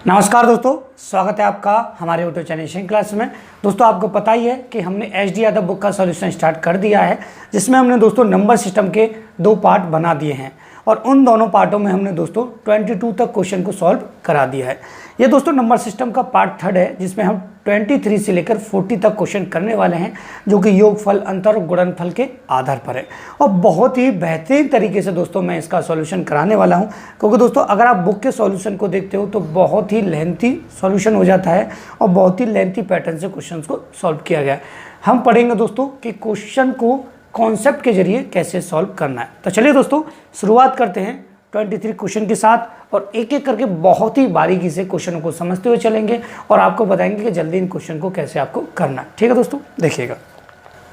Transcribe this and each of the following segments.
नमस्कार दोस्तों, स्वागत है आपका हमारे यूट्यूब चैनल एशियन क्लास में। दोस्तों आपको पता ही है कि हमने एच डी यादव बुक का सॉल्यूशन स्टार्ट कर दिया है, जिसमें हमने दोस्तों नंबर सिस्टम के 2 पार्ट बना दिए हैं और उन दोनों पार्टों में हमने दोस्तों 22 तक क्वेश्चन को सॉल्व करा दिया है। ये दोस्तों नंबर सिस्टम का पार्ट 3 है, जिसमें हम 23 से लेकर 40 तक क्वेश्चन करने वाले हैं, जो कि योगफल, अंतर और गुणनफल के आधार पर है। और बहुत ही बेहतरीन तरीके से दोस्तों मैं इसका सॉल्यूशन कराने वाला हूं, क्योंकि दोस्तों अगर आप बुक के सॉल्यूशन को देखते हो तो बहुत ही लेंथी सॉल्यूशन हो जाता है और बहुत ही लेंथी पैटर्न से क्वेश्चन को सॉल्व किया गया है। हम पढ़ेंगे दोस्तों कि क्वेश्चन को कॉन्सेप्ट के जरिए कैसे सॉल्व करना है। तो चलिए दोस्तों शुरुआत करते हैं 23 क्वेश्चन के साथ और एक एक करके बहुत ही बारीकी से क्वेश्चनों को समझते हुए चलेंगे और आपको बताएंगे कि जल्दी इन क्वेश्चन को कैसे आपको करना है। ठीक है दोस्तों, देखिएगा।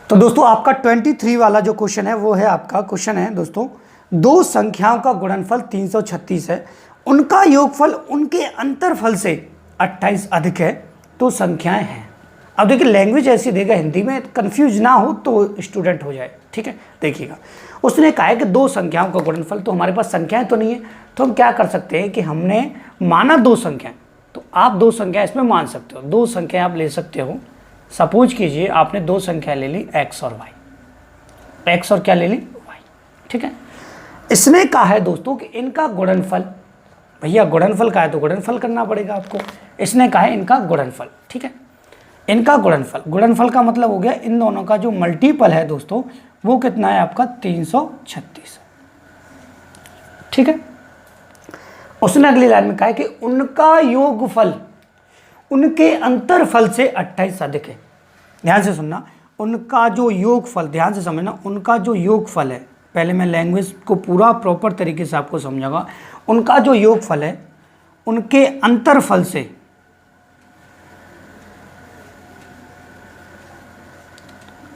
तो दोस्तों आपका 23 वाला जो क्वेश्चन है वो है आपका क्वेश्चन है दोस्तों, दो संख्याओं का गुणनफल 336 है, उनका योगफल उनके अंतरफल से 28 अधिक है, तो संख्याएं हैं। अब देखिए लैंग्वेज ऐसी देगा हिंदी में, कंफ्यूज ना हो तो स्टूडेंट हो जाए। ठीक है, देखिएगा। उसने कहा है कि दो संख्याओं का गुणनफल, तो हमारे पास संख्याएं तो नहीं है, तो हम क्या कर सकते हैं कि हमने माना दो संख्याएं, तो आप दो संख्या इसमें मान सकते हो। दो संख्या आप ले सकते हो। सपोज कीजिए आपने दो संख्या ले ली x और y, x और क्या ले ली y। ठीक है, इसने कहा है दोस्तों कि इनका गुणनफल, भैया गुणनफल का है तो गुणनफल करना पड़ेगा आपको। इसने कहा है इनका गुणनफल। ठीक है, इनका गुणनफल, गुणनफल का मतलब हो गया इन दोनों का जो मल्टीपल है दोस्तों वो कितना है आपका 336। ठीक है, उसने अगली लाइन में कहा है कि उनका योगफल उनके अंतरफल से 28 अधिक है। ध्यान से सुनना, उनका जो योगफल, ध्यान से समझना, उनका जो योगफल है, पहले मैं लैंग्वेज को पूरा प्रॉपर तरीके से आपको समझाऊंगा। उनका जो योगफल है उनके अंतरफल से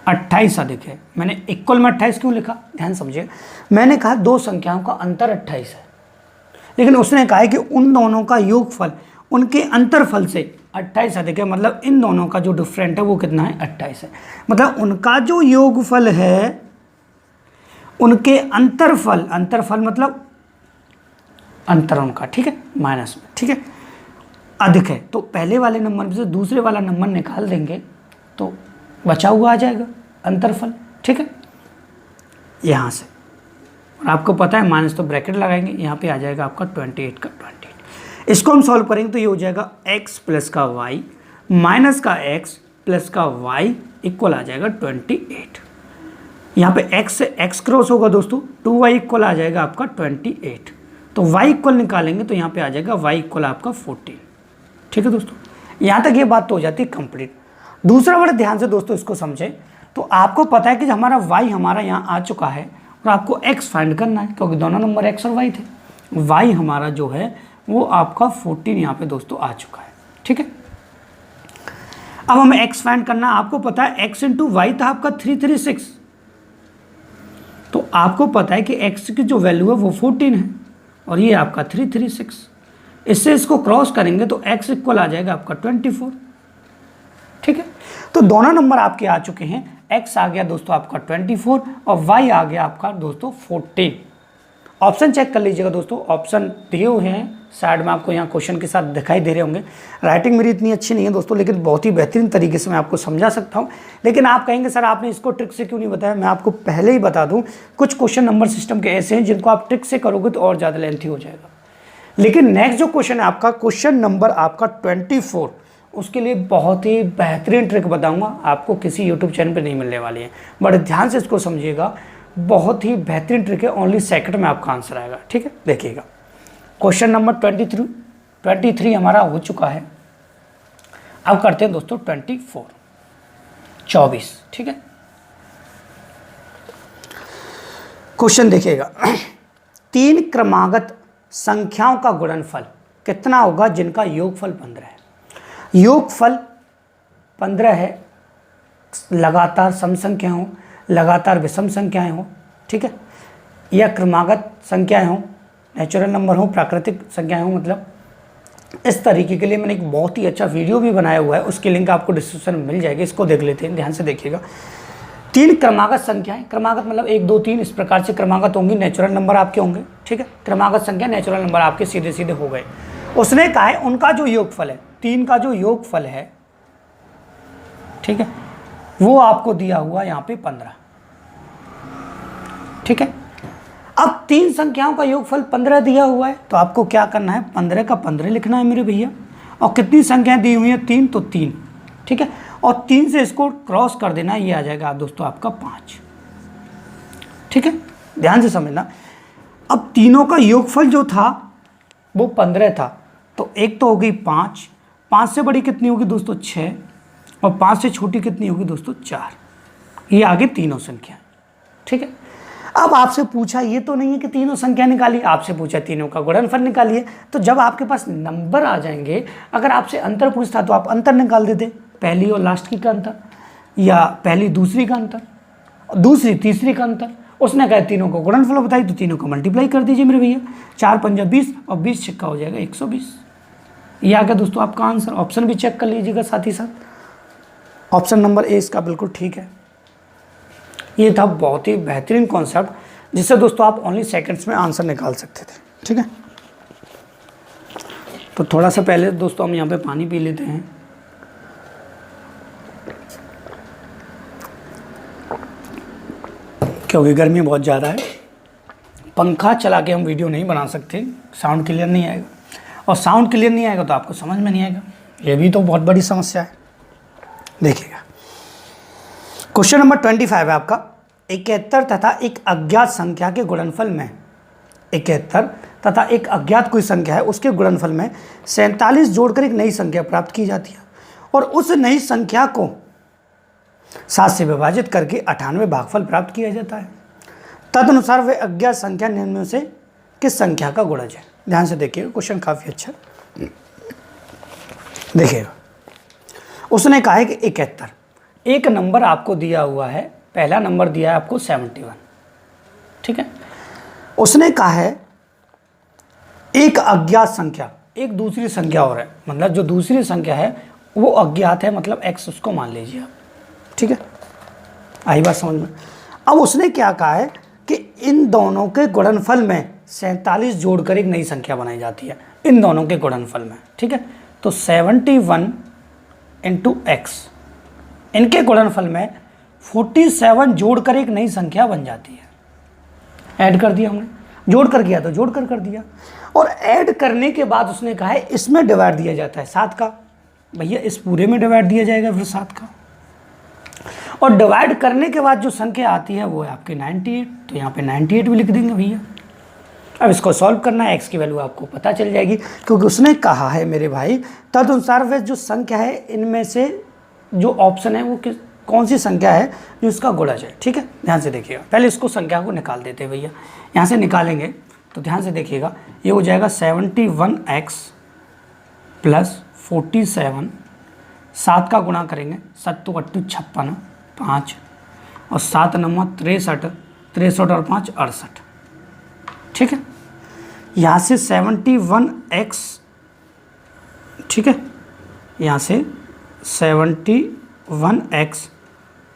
28 अधिक है। मैंने इक्वल में 28 क्यों लिखा, ध्यान समझिए। मैंने कहा दो संख्याओं का अंतर 28 है, लेकिन उसने कहा है कि उन दोनों का योगफल उनके अंतरफल से 28 अधिक है, मतलब इन दोनों का जो डिफरेंट है वो कितना है 28 है। मतलब उनका जो योगफल है उनके अंतरफल, अंतरफल मतलब अंतर उनका, ठीक है, माइनस में, ठीक है, अधिक है। तो पहले वाले नंबर में से दूसरे वाला नंबर निकाल देंगे तो बचा हुआ आ जाएगा अंतरफल। ठीक है, यहाँ से, और आपको पता है माइनस तो ब्रैकेट लगाएंगे, यहाँ पे आ जाएगा आपका 28 का 28। इसको हम सॉल्व करेंगे तो ये हो जाएगा x प्लस का y माइनस का x प्लस का y इक्वल आ जाएगा 28। यहाँ पे x से x क्रॉस होगा दोस्तों, 2y इक्वल आ जाएगा आपका 28। तो y इक्वल निकालेंगे तो यहाँ पे आ जाएगा y इक्वल आपका 14। ठीक है दोस्तों, यहाँ तक ये बात तो हो जाती है कंप्लीट। दूसरा बड़े ध्यान से दोस्तों इसको समझें, तो आपको पता है कि हमारा y हमारा यहाँ आ चुका है और आपको x फाइंड करना है, क्योंकि दोनों नंबर x और y थे। y हमारा जो है वो आपका 14 यहाँ पे दोस्तों आ चुका है। ठीक है, अब हमें x फाइंड करना है। आपको पता है x इंटू वाई था आपका 336, तो आपको पता है कि x की जो वैल्यू है वो 14 है और ये आपका 336। इससे इसको क्रॉस करेंगे तो x इक्वल आ जाएगा आपका 24। ठीक है, तो दोनों नंबर आपके आ चुके हैं। x आ गया दोस्तों आपका 24 और y आ गया आपका दोस्तों 14। ऑप्शन चेक कर लीजिएगा दोस्तों, ऑप्शन दिए हुए हैं साइड में, आपको यहाँ क्वेश्चन के साथ दिखाई दे रहे होंगे। राइटिंग मेरी इतनी अच्छी नहीं है दोस्तों, लेकिन बहुत ही बेहतरीन तरीके से मैं आपको समझा सकता हूँ। लेकिन आप कहेंगे सर आपने इसको ट्रिक से क्यों नहीं बताया। मैं आपको पहले ही बता दूँ, कुछ क्वेश्चन नंबर सिस्टम के ऐसे हैं जिनको आप ट्रिक से करोगे तो और ज़्यादा लेंथी हो जाएगा। लेकिन नेक्स्ट जो क्वेश्चन है आपका, क्वेश्चन नंबर आपका 24, उसके लिए बहुत ही बेहतरीन ट्रिक बताऊंगा, आपको किसी यूट्यूब चैनल पे नहीं मिलने वाली है। बड़े ध्यान से इसको समझिएगा, बहुत ही बेहतरीन ट्रिक है, ओनली सेकंड में आपका आंसर आएगा। ठीक है, देखिएगा। क्वेश्चन नंबर 23 हमारा हो चुका है। अब करते हैं दोस्तों 24। ठीक है, क्वेश्चन देखिएगा। 3 क्रमागत संख्याओं का गुणनफल कितना होगा जिनका योगफल 15 है। योगफल 15 है, लगातार सम संख्या हो, लगातार विषम संख्याएं हो, ठीक है, या क्रमागत संख्याएं हो, नेचुरल नंबर हो, प्राकृतिक संख्याएं हो। मतलब इस तरीके के लिए मैंने एक बहुत ही अच्छा वीडियो भी बनाया हुआ है, उसकी लिंक आपको डिस्क्रिप्शन में मिल जाएगी। इसको देख लेते हैं, ध्यान से देखिएगा। 3 क्रमागत संख्याएं, क्रमागत मतलब 1 2 3 इस प्रकार से क्रमागत होंगी, नेचुरल नंबर आपके होंगे। ठीक है, क्रमागत संख्या नेचुरल नंबर आपके सीधे सीधे हो गए। उसने कहा है उनका जो योगफल है, 3 का जो योगफल है, ठीक है, वो आपको दिया हुआ यहाँ पे 15, ठीक है। अब 3 संख्याओं का योगफल 15 दिया हुआ है, तो आपको क्या करना है, 15 का 15 लिखना है मेरे भैया। और कितनी संख्याएं दी हुई हैं, 3, तो 3, ठीक है। और 3 से इसको क्रॉस कर देना, ये आ जाएगा दोस्तों आपका 5, ठीक है। ध्यान से समझना, अब तीनों का योगफल जो था वो 15 था, तो एक तो होगी 5, 5 से बड़ी कितनी होगी दोस्तों 6, और 5 से छोटी कितनी होगी दोस्तों 4। ये आगे तीनों संख्या, ठीक है। अब आपसे पूछा, ये तो नहीं है कि तीनों संख्या निकालिए, आपसे पूछा तीनों का गुणनफल निकालिए। तो जब आपके पास नंबर आ जाएंगे, अगर आपसे अंतर पूछता तो आप अंतर निकाल देते, पहली और लास्ट की का अंतर, या पहली दूसरी का अंतर, दूसरी तीसरी का अंतर। उसने कहा तीनों को गुणनफल बताई, तो तीनों को मल्टीप्लाई कर दीजिए मेरे भैया, 4 पंजा 20 और 20 छक्का हो जाएगा 120। ये आ गया दोस्तों आपका आंसर। ऑप्शन भी चेक कर लीजिएगा साथ ही साथ, ऑप्शन नंबर ए इसका बिल्कुल ठीक है। ये था बहुत ही बेहतरीन कॉन्सेप्ट, जिससे दोस्तों आप ओनली सेकंड्स में आंसर निकाल सकते थे, ठीक है। तो थोड़ा सा पहले दोस्तों हम यहाँ पे पानी पी लेते हैं। क्योंकि गर्मी बहुत ज़्यादा है, पंखा चला के हम वीडियो नहीं बना सकते, साउंड क्लियर नहीं आएगा, और साउंड क्लियर नहीं आएगा तो आपको समझ में नहीं आएगा। ये भी तो बहुत बड़ी समस्या है। देखिएगा, क्वेश्चन नंबर 25 है आपका, 71 तथा एक अज्ञात संख्या के गुणनफल में, 71 तथा एक अज्ञात कोई संख्या है, उसके गुणनफल में 47 जोड़कर एक नई संख्या प्राप्त की जाती है, और उस नई संख्या को 7 से विभाजित करके 98 भागफल प्राप्त किया जाता है। तदनुसार वे अज्ञात संख्या निम्न में से किस संख्या का गुणज है। ध्यान से देखिएगा, क्वेश्चन काफ़ी अच्छा देखिएगा। उसने कहा है कि 71, एक नंबर आपको दिया हुआ है, पहला नंबर दिया है आपको 71, ठीक है। उसने कहा है एक अज्ञात संख्या, एक दूसरी संख्या और है, मतलब जो दूसरी संख्या है वो अज्ञात है, मतलब x उसको मान लीजिए आप, ठीक है। आई बात समझ में। अब उसने क्या कहा है कि इन दोनों के गुणनफल में 47 जोड़कर एक नई संख्या बनाई जाती है, इन दोनों के गुणनफल में, ठीक है। तो 71 इंटू एक्स, इनके गुणनफल में 47 जोड़कर एक नई संख्या बन जाती है। ऐड कर दिया हमने, जोड़ कर किया तो जोड़ कर दिया, और ऐड करने के बाद उसने कहा है इसमें डिवाइड दिया जाता है 7 का, भैया इस पूरे में डिवाइड दिया जाएगा फिर 7 का, और डिवाइड करने के बाद जो संख्या आती है वो है आपकी 98, तो यहाँ पे 98 भी लिख देंगे भैया। अब इसको सॉल्व करना है, x की वैल्यू आपको पता चल जाएगी, क्योंकि उसने कहा है मेरे भाई तदनुसार वह जो संख्या है इनमें से जो ऑप्शन है वो कौन सी संख्या है जो इसका गुणज है, ठीक है। ध्यान से देखिएगा, पहले इसको संख्या को निकाल देते हैं भैया। यहाँ से निकालेंगे तो ध्यान से देखिएगा, ये हो जाएगा 71x प्लस 47, 7 का गुणा करेंगे, 7 8 56, 5 और 7 9 63, 63 और 5 68, ठीक है। यहाँ से 71x, ठीक है, यहाँ से 71x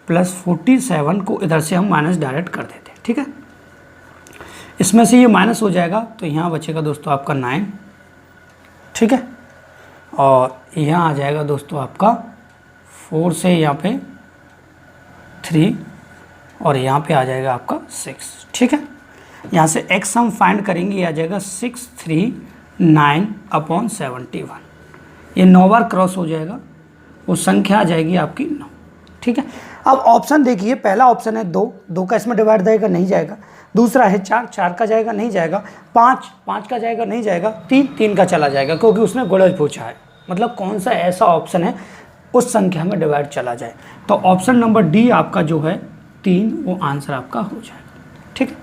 प्लस 47 को इधर से हम माइनस डायरेक्ट कर देते हैं, ठीक है। इसमें से ये माइनस हो जाएगा तो यहाँ बचेगा दोस्तों आपका 9, ठीक है, और यहाँ आ जाएगा दोस्तों आपका 4 से यहाँ पे 3 और यहाँ पे आ जाएगा आपका 6, ठीक है। यहाँ से x हम फाइंड करेंगे, ये आ जाएगा 639/71, ये 9 बार क्रॉस हो जाएगा, वो संख्या आ जाएगी आपकी 9, ठीक है। अब ऑप्शन देखिए, पहला ऑप्शन है 2 का इसमें डिवाइड जाएगा, नहीं जाएगा। दूसरा है 4 का जाएगा, नहीं जाएगा। 5 का जाएगा, नहीं जाएगा। 3 का चला जाएगा, क्योंकि उसने गुणज पूछा है, मतलब कौन सा ऐसा ऑप्शन है उस संख्या में डिवाइड चला जाए। तो ऑप्शन नंबर डी आपका जो है 3, वो आंसर आपका हो जाएगा, ठीक है।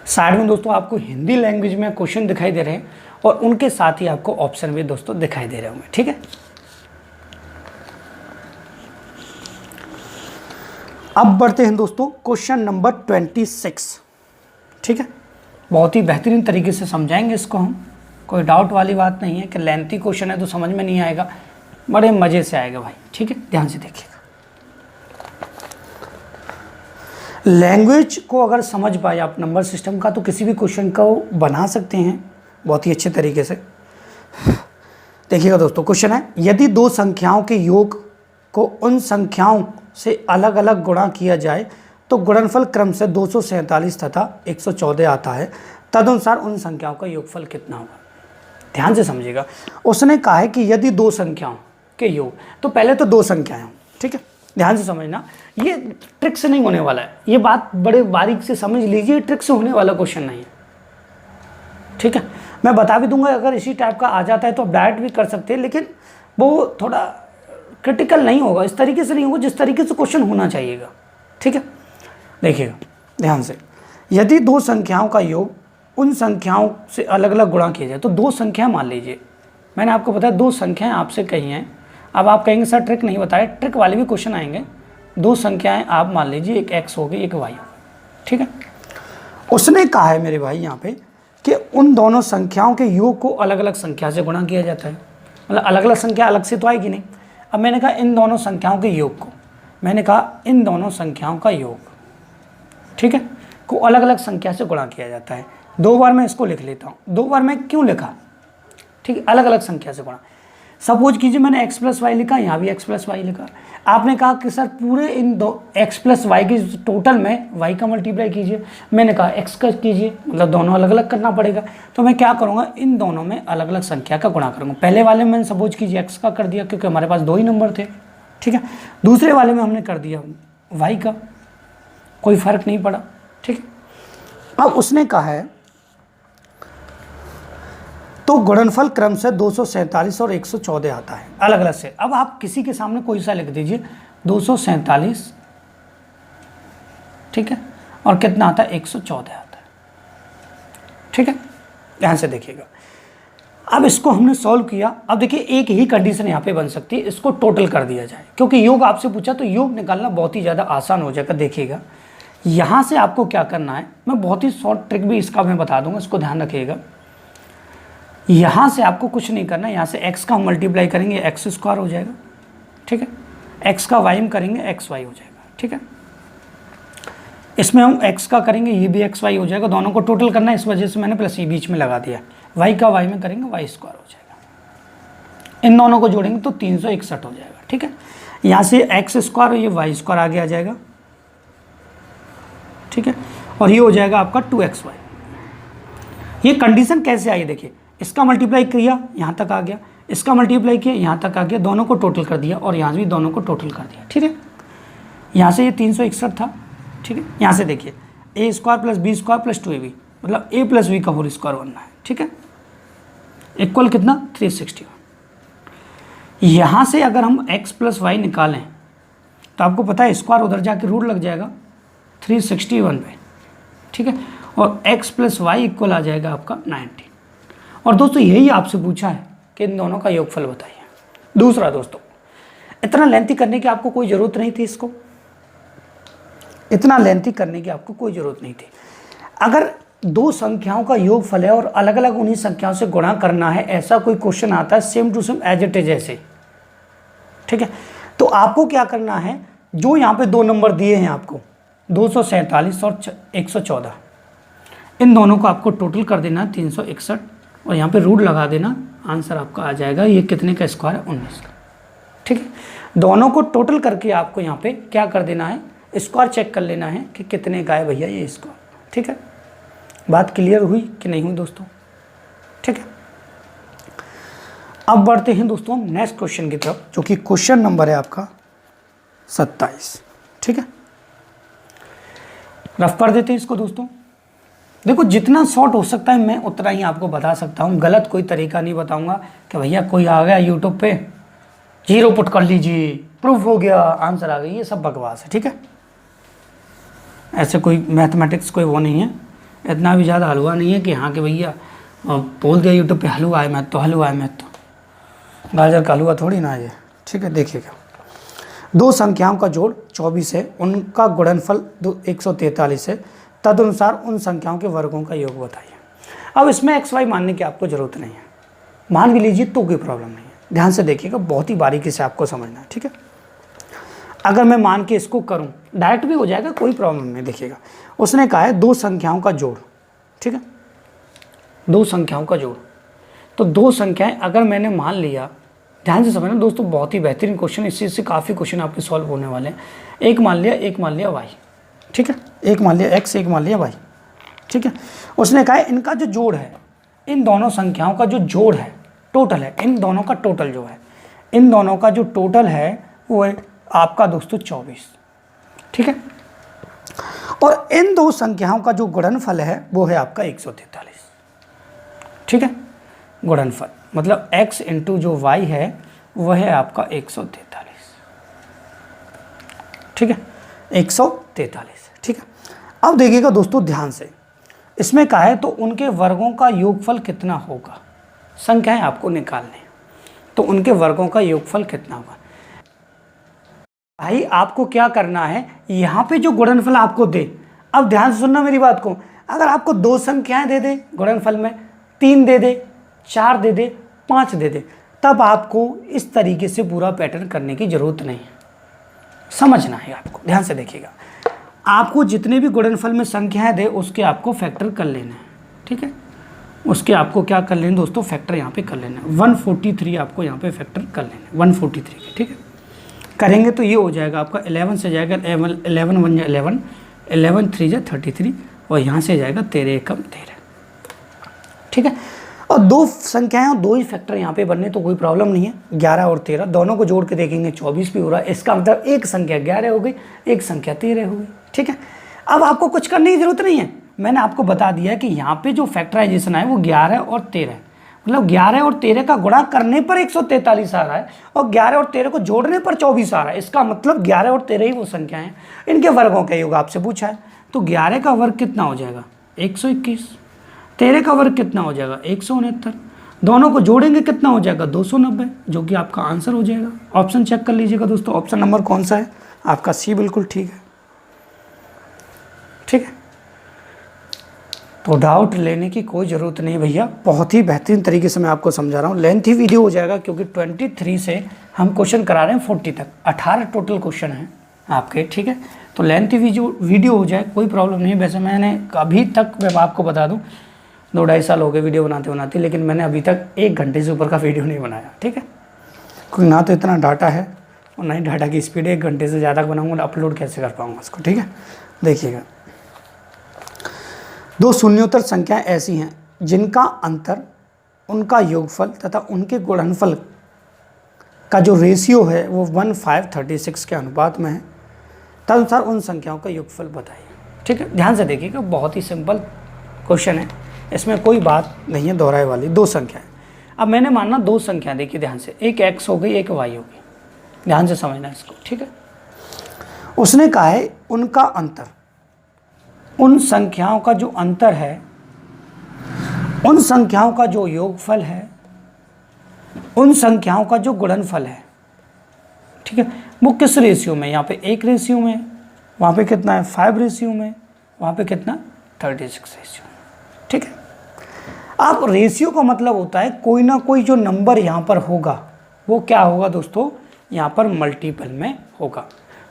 साइड में दोस्तों आपको हिंदी लैंग्वेज में क्वेश्चन दिखाई दे रहे हैं और उनके साथ ही आपको ऑप्शन भी दोस्तों दिखाई दे रहे होंगे, ठीक है। अब बढ़ते हैं दोस्तों क्वेश्चन नंबर 26, ठीक है। बहुत ही बेहतरीन तरीके से समझाएंगे इसको हम, कोई डाउट वाली बात नहीं है कि लेंथी क्वेश्चन है तो समझ में नहीं आएगा, बड़े मज़े से आएगा भाई, ठीक है। ध्यान से देखिएगा, लैंग्वेज को अगर समझ पाए आप नंबर सिस्टम का, तो किसी भी क्वेश्चन को बना सकते हैं बहुत ही अच्छे तरीके से। देखिएगा दोस्तों, क्वेश्चन है यदि दो संख्याओं के योग को उन संख्याओं से अलग अलग गुणा किया जाए तो गुणनफल क्रम से 247 तथा 114 आता है, तदनुसार उन संख्याओं का योगफल कितना होगा। ध्यान से समझिएगा, उसने कहा है कि यदि दो संख्याओं के योग, तो पहले तो दो संख्याएं हों, ठीक है, ध्यान से समझना, ये ट्रिक से नहीं होने वाला है, ये बात बड़े बारीक से समझ लीजिए, ट्रिक से होने वाला क्वेश्चन नहीं है, ठीक है। मैं बता भी दूंगा, अगर इसी टाइप का आ जाता है तो आप डायरेक्ट भी कर सकते हैं, लेकिन वो थोड़ा क्रिटिकल नहीं होगा, इस तरीके से नहीं होगा जिस तरीके से क्वेश्चन होना चाहिएगा, ठीक है। देखिएगा ध्यान से, यदि दो संख्याओं का योग उन संख्याओं से अलग अलग गुणा किया जाए, तो दो संख्या मान लीजिए, मैंने आपको बताया दो संख्याएं आपसे कही हैं, अब आप कहेंगे सर ट्रिक नहीं बताया, ट्रिक वाले भी क्वेश्चन आएंगे। दो संख्याएं आप मान लीजिए, एक x होगी एक y होगी, ठीक है। उसने कहा है मेरे भाई यहाँ पे कि उन दोनों संख्याओं के योग को अलग अलग संख्या से गुणा किया जाता है, मतलब अलग अलग संख्या अलग से तो आएगी नहीं। अब मैंने कहा इन दोनों संख्याओं के योग को, मैंने कहा इन दोनों संख्याओं का योग, ठीक है, को अलग अलग संख्या से गुणा किया जाता है। दो बार मैं इसको लिख लेता हूँ, दो बार मैं क्यों लिखा, ठीक है, अलग अलग संख्या से गुणा। सपोज कीजिए मैंने x प्लस वाई लिखा, यहाँ भी x प्लस वाई लिखा, आपने कहा कि सर पूरे इन दो x प्लस वाई की टोटल में y का मल्टीप्लाई कीजिए, मैंने कहा x का कीजिए, मतलब दोनों अलग अलग करना पड़ेगा। तो मैं क्या करूँगा, इन दोनों में अलग अलग संख्या का गुणा करूँगा। पहले वाले में मैंने सपोज कीजिए x का कर दिया क्योंकि हमारे पास दो ही नंबर थे, ठीक है। दूसरे वाले में हमने कर दिया y का, कोई फर्क नहीं पड़ा, ठीक है। अब उसने कहा है तो गुणनफल क्रम से 247 और 114 आता है अलग अलग से। अब आप किसी के सामने कोई सा लिख दीजिए 247, ठीक है, और कितना आता है 114 आता है, ठीक है। ध्यान से देखिएगा, अब इसको हमने सॉल्व किया। अब देखिए एक ही कंडीशन यहाँ पे बन सकती है, इसको टोटल कर दिया जाए, क्योंकि योग आपसे पूछा तो योग निकालना बहुत ही ज़्यादा आसान हो जाएगा। देखिएगा यहाँ से आपको क्या करना है, मैं बहुत ही शॉर्ट ट्रिक भी इसका मैं बता दूंगा, इसको ध्यान रखिएगा। यहाँ से आपको कुछ नहीं करना, यहाँ से x का हम मल्टीप्लाई करेंगे एक्स स्क्वायर हो जाएगा, ठीक है, x का y में करेंगे एक्स वाई हो जाएगा, ठीक है। इसमें हम x का करेंगे ये भी एक्स वाई हो जाएगा, दोनों को टोटल करना है, इस वजह से मैंने प्लस ये बीच में लगा दिया। y का y में करेंगे वाई स्क्वायर हो जाएगा, इन दोनों को जोड़ेंगे तो 361 हो जाएगा, ठीक है। यहाँ से एक्स स्क्वायर और ये वाई स्क्वायर आगे आ जाएगा, ठीक है, और ये हो जाएगा आपका 2xy। ये कंडीशन कैसे आई देखिए, इसका मल्टीप्लाई किया यहाँ तक आ गया, इसका मल्टीप्लाई किया यहाँ तक आ गया, दोनों को टोटल कर दिया और यहाँ भी दोनों को टोटल कर दिया, ठीक है। यहाँ से ये 361 था, ठीक है। यहाँ से देखिए a square plus B square plus 2ab, मतलब a प्लस बी का होल स्क्वायर बनना है, ठीक है, इक्वल कितना 361। यहाँ से अगर हम x प्लस वाई निकालें तो आपको पता है स्क्वायर उधर जाके रूट लग जाएगा 361 पे, ठीक है, और x प्लस वाई इक्वल आ जाएगा आपका 19। और दोस्तों यही आपसे पूछा है कि इन दोनों का योगफल बताइए। दूसरा दोस्तों, इतना लेंथी करने की आपको कोई ज़रूरत नहीं थी, इसको इतना लेंथी करने की आपको कोई ज़रूरत नहीं थी। अगर दो संख्याओं का योगफल है और अलग अलग उन्हीं संख्याओं से गुणा करना है, ऐसा कोई क्वेश्चन आता है same to same as it is ऐसे, ठीक है, तो आपको क्या करना है, जो यहाँ पे दो नंबर दिए हैं आपको 247 और 114, इन दोनों को आपको टोटल कर देना 361 और यहाँ पे रूट लगा देना, आंसर आपका आ जाएगा ये कितने का स्क्वायर है 19 का, ठीक है। दोनों को टोटल करके आपको यहाँ पे क्या कर देना है, स्क्वायर चेक कर लेना है कि कितने का है भैया ये स्क्वायर, ठीक है। बात क्लियर हुई कि नहीं हुई दोस्तों, ठीक है। अब बढ़ते हैं दोस्तों नेक्स्ट क्वेश्चन की तरफ, जो कि क्वेश्चन नंबर है आपका 27, ठीक है। रफ कर देते हैं इसको दोस्तों। देखो जितना शॉर्ट हो सकता है मैं उतना ही आपको बता सकता हूँ, गलत कोई तरीका नहीं बताऊँगा कि भैया कोई आ गया यूट्यूब पे 0 पुट कर लीजिए प्रूफ हो गया आंसर आ गई, ये सब बकवास है, ठीक है। ऐसे कोई मैथमेटिक्स कोई वो नहीं है, इतना भी ज़्यादा हलवा नहीं है कि हाँ कि भैया बोल दिया यूट्यूब पे हलवा है मैथ तो हलवा है मैथ तो गाजर का हलवा थोड़ी ना ये, ठीक है। देखिएगा दो संख्याओं का जोड़ 24 है, उनका गुणनफल 143 है, तदनुसार उन संख्याओं के वर्गों का योग बताइए। अब इसमें एक्स वाई मानने की आपको ज़रूरत नहीं है, मान भी लीजिए तो कोई प्रॉब्लम नहीं है। ध्यान से देखिएगा, बहुत ही बारीकी से आपको समझना है, ठीक है। अगर मैं मान के इसको करूं डायरेक्ट भी हो जाएगा, कोई प्रॉब्लम नहीं। देखिएगा उसने कहा है दो संख्याओं का जोड़, ठीक है, दो संख्याओं का जोड़, तो दो संख्याएं अगर मैंने मान लिया, ध्यान से समझना दोस्तों, बहुत ही बेहतरीन क्वेश्चन, इस चीज़ से काफ़ी क्वेश्चन आपके सॉल्व होने वाले हैं। एक मान लिया वाई, ठीक है, एक मान लिया एक्स, एक मान लिया वाई, ठीक है। उसने कहा इनका जो जोड़ है, इन दोनों संख्याओं का जो जोड़ है, टोटल है, इन दोनों का टोटल जो है, इन दोनों का जो टोटल है वो है आपका दोस्तों 24, ठीक है। और इन दो संख्याओं का जो गुणनफल है वो है आपका 143, ठीक है। गुणनफल मतलब x इंटू जो y है वह है आपका 143, ठीक है, 143, ठीक है। अब देखिएगा दोस्तों ध्यान से, इसमें कहा है तो उनके वर्गों का योगफल कितना होगा, संख्याएं आपको निकालने, तो उनके वर्गों का योगफल कितना होगा। भाई आपको क्या करना है, यहाँ पे जो गुणनफल आपको दे, अब ध्यान से सुनना मेरी बात को, अगर आपको दो संख्याएं दे दे गुणनफल में, 3 दे दे, 4 दे दे, 5 दे दे, तब आपको इस तरीके से पूरा पैटर्न करने की जरूरत नहीं है, समझना है आपको। ध्यान से देखिएगा, आपको जितने भी गुणनफल में संख्याएं दे उसके आपको फैक्टर कर लेना है, ठीक है, उसके आपको क्या कर लेना दोस्तों, फैक्टर यहाँ पे कर लेना है। 143 आपको यहाँ पे फैक्टर कर लेना है 143 के, ठीक है। करेंगे तो ये हो जाएगा आपका 11 से जाएगा 11 1 या 11, 11 3 या 33, और यहाँ से जाएगा 13 एकम 13, ठीक है। और दो संख्याएं और दो ही फैक्टर यहाँ पे बनने, तो कोई प्रॉब्लम नहीं है। 11 और 13 दोनों को जोड़ के देखेंगे 24 भी हो रहा है, इसका मतलब एक संख्या 11 हो गई, एक संख्या 13 हो गई, ठीक है। अब आपको कुछ करने की जरूरत नहीं है, मैंने आपको बता दिया कि यहाँ पे जो फैक्टराइजेशन है वो 11 और 13 है, मतलब 11 और 13 का गुणा करने पर 143 आ रहा है, और 11 और 13 को जोड़ने पर 24 आ रहा है। इसका मतलब 11 और 13 ही वो संख्या है, इनके वर्गों का योग आपसे पूछा है। तो 11 का वर्ग कितना हो जाएगा 121, 13 का वर्ग कितना हो जाएगा 169, दोनों को जोड़ेंगे कितना हो जाएगा 290, जो कि आपका आंसर हो जाएगा। ऑप्शन चेक कर लीजिएगा दोस्तों, ऑप्शन नंबर कौन सा है आपका, सी बिल्कुल ठीक है, ठीक है। तो डाउट लेने की कोई ज़रूरत नहीं भैया, बहुत ही बेहतरीन तरीके से मैं आपको समझा रहा हूँ। लेंथी वीडियो हो जाएगा क्योंकि 23 से हम क्वेश्चन करा रहे हैं 40 तक, 18 टोटल क्वेश्चन हैं आपके, ठीक है। तो लेंथी वीडियो हो जाए कोई प्रॉब्लम नहीं है। वैसे मैंने अभी तक, मैं आपको बता दूँ 2-2.5 साल हो गए वीडियो बनाते, लेकिन मैंने अभी तक 1 घंटे से ऊपर का वीडियो नहीं बनाया, ठीक है, क्योंकि ना तो इतना डाटा है और ना ही डाटा की स्पीड है। 1 घंटे से ज़्यादा बनाऊँगा, अपलोड कैसे कर पाऊँगा उसको, ठीक है। देखिएगा, दो शून्योत्तर संख्याएं ऐसी हैं जिनका अंतर, उनका योगफल तथा उनके गुणनफल का जो रेशियो है वो 1:536 के अनुपात में है, तदनुसार उन संख्याओं का योगफल बताइए, ठीक है। ध्यान से देखिएगा, बहुत ही सिंपल क्वेश्चन है, इसमें कोई बात नहीं है दोहराए वाली। दो संख्याएं, अब मैंने मानना दो संख्या, देखिए ध्यान से, एक x हो गई, एक y हो गई, ध्यान से समझना इसको, ठीक है। उसने कहा है उनका अंतर, उन संख्याओं का जो अंतर है, उन संख्याओं का जो योगफल है, उन संख्याओं का जो गुणनफल है, ठीक है, वो किस रेशियो में, यहाँ पे 1 रेशियो में, वहाँ पे कितना है 5 रेशियो में, वहाँ पे कितना 36 रेशियो में, ठीक है। अब रेशियो का मतलब होता है कोई ना कोई जो नंबर यहाँ पर होगा वो क्या होगा दोस्तों, यहाँ पर मल्टीपल में होगा,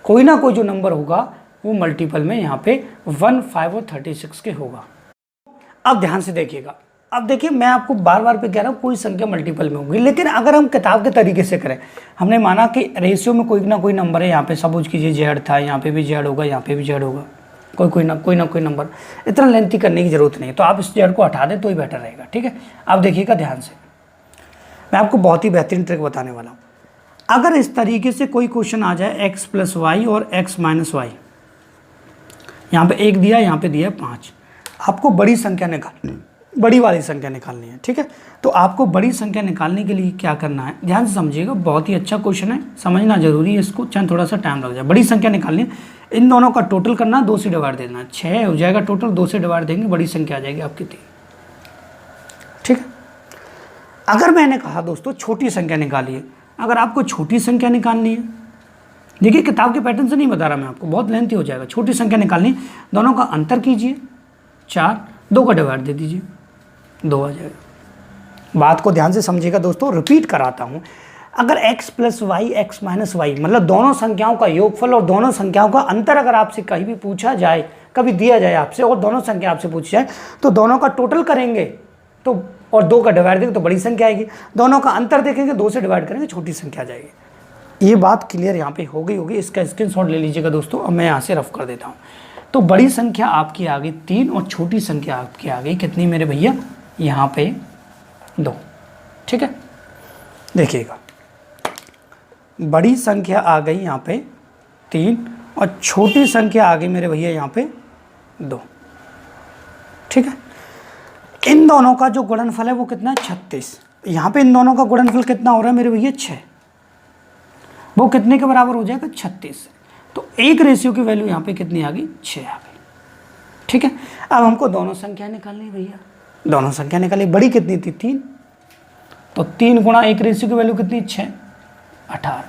कोई ना कोई जो नंबर होगा वो मल्टीपल में यहाँ पे 1, 5 और 36 के होगा। अब ध्यान से देखिएगा, अब देखिए मैं आपको बार बार पे कह रहा हूँ कोई संख्या मल्टीपल में होगी, लेकिन अगर हम किताब के तरीके से करें, हमने माना कि रेशियो में कोई ना कोई नंबर है, यहाँ पे सपोज कीजिए जेड था, यहाँ पे भी जेड होगा, यहाँ पे भी जेड होगा, कोई ना कोई नंबर, इतना लेंथी करने की जरूरत नहीं, तो आप इस जेड को हटा दें तो ही बेटर रहेगा, ठीक है। अब देखिएगा ध्यान से, मैं आपको बहुत ही बेहतरीन ट्रिक बताने वाला हूँ। अगर इस तरीके से कोई क्वेश्चन आ जाए x + y और x - y, यहाँ पे 1 दिया, यहाँ पे दिया 5, आपको बड़ी संख्या निकालनी, बड़ी वाली संख्या निकालनी है, ठीक है। तो आपको बड़ी संख्या निकालने के लिए क्या करना है, ध्यान से समझिएगा, बहुत ही अच्छा क्वेश्चन है, समझना जरूरी है इसको, चाहे थोड़ा सा टाइम लग जाए। बड़ी संख्या निकालनी है, इन दोनों का टोटल करना, 2 से डिवाइड देना, 6 हो जाएगा टोटल, 2 से डिवाइड देंगे, बड़ी संख्या आ जाएगी आपकी 3, ठीक है। अगर मैंने कहा दोस्तों छोटी संख्या निकालिए, अगर आपको छोटी संख्या निकालनी है, देखिए किताब के पैटर्न से नहीं बता रहा मैं आपको, बहुत लेंथी हो जाएगा। छोटी संख्या निकालनी, दोनों का अंतर कीजिए 4, 2 का डिवाइड दे दीजिए, 2 आ जाएगा। बात को ध्यान से समझिएगा दोस्तों, रिपीट कराता हूँ। अगर x + y, x - y मतलब दोनों संख्याओं का योगफल और दोनों संख्याओं का अंतर अगर आपसे कहीं भी पूछा जाए, कभी दिया जाए आपसे और दोनों संख्या आपसे पूछी जाए, तो दोनों का टोटल करेंगे तो और 2 का डिवाइड देंगे तो बड़ी संख्या आएगी, दोनों का अंतर देखेंगे 2 से डिवाइड करेंगे छोटी संख्या आ जाएगी। ये बात क्लियर यहाँ पे हो गई होगी, इसका स्क्रीनशॉट ले लीजिएगा दोस्तों। अब मैं यहाँ से रफ कर देता हूँ। तो बड़ी संख्या आपकी आ गई 3 और छोटी संख्या आपकी आ गई कितनी मेरे भैया, यहाँ पे 2। ठीक है, देखिएगा बड़ी संख्या आ गई यहाँ पे 3 और छोटी संख्या आ गई मेरे भैया यहाँ पे 2। ठीक है, इन दोनों का जो गुणनफल है वो कितना है 36। यहाँ पे इन दोनों का गुणनफल कितना हो रहा है मेरे भैया 6, वो कितने के बराबर हो जाएगा 36। तो एक रेशियो की वैल्यू यहाँ पे कितनी आ गई 6 आ गई। ठीक है, अब हमको दोनों संख्या निकालनी है भैया, दोनों संख्या निकाली। बड़ी कितनी थी 3, तो 3 गुणा एक रेशियो की वैल्यू कितनी 6, 18।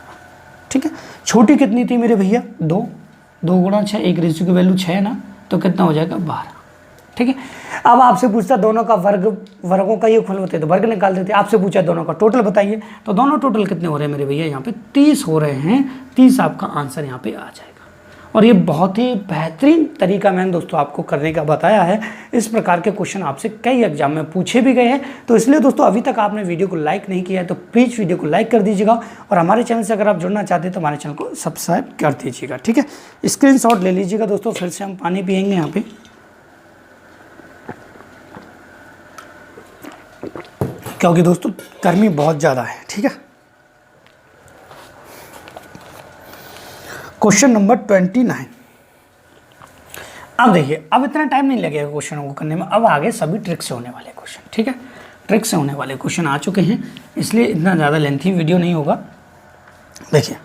ठीक है, छोटी कितनी थी मेरे भैया 2, 2 गुणा 6 एक रेशियो की वैल्यू 6 ना, तो कितना हो जाएगा 12। ठीक है, अब आपसे पूछता दोनों का वर्गों का योगफल होते तो वर्ग निकाल देते। आपसे पूछा दोनों का टोटल बताइए, तो दोनों टोटल कितने हो रहे हैं मेरे भैया यहाँ पे 30 हो रहे हैं। 30 आपका आंसर यहाँ पे आ जाएगा। और ये बहुत ही बेहतरीन तरीका मैंने दोस्तों आपको करने का बताया है। इस प्रकार के क्वेश्चन आपसे कई एग्जाम में पूछे भी गए हैं। तो इसलिए दोस्तों अभी तक आपने वीडियो को लाइक नहीं किया है तो प्लीज़ वीडियो को लाइक कर दीजिएगा, और हमारे चैनल से अगर आप जुड़ना चाहते हैं तो हमारे चैनल को सब्सक्राइब कर दीजिएगा। ठीक है, स्क्रीनशॉट ले लीजिएगा दोस्तों। फिर से हम पानी पियेंगे यहाँ पे, क्योंकि दोस्तों गर्मी बहुत ज़्यादा है। ठीक है, क्वेश्चन नंबर 29। अब देखिए, अब इतना टाइम नहीं लगेगा क्वेश्चनों को करने में, अब आगे सभी ट्रिक से होने वाले क्वेश्चन। ठीक है, ट्रिक से होने वाले क्वेश्चन आ चुके हैं, इसलिए इतना ज़्यादा लेंथी वीडियो नहीं होगा। देखिए,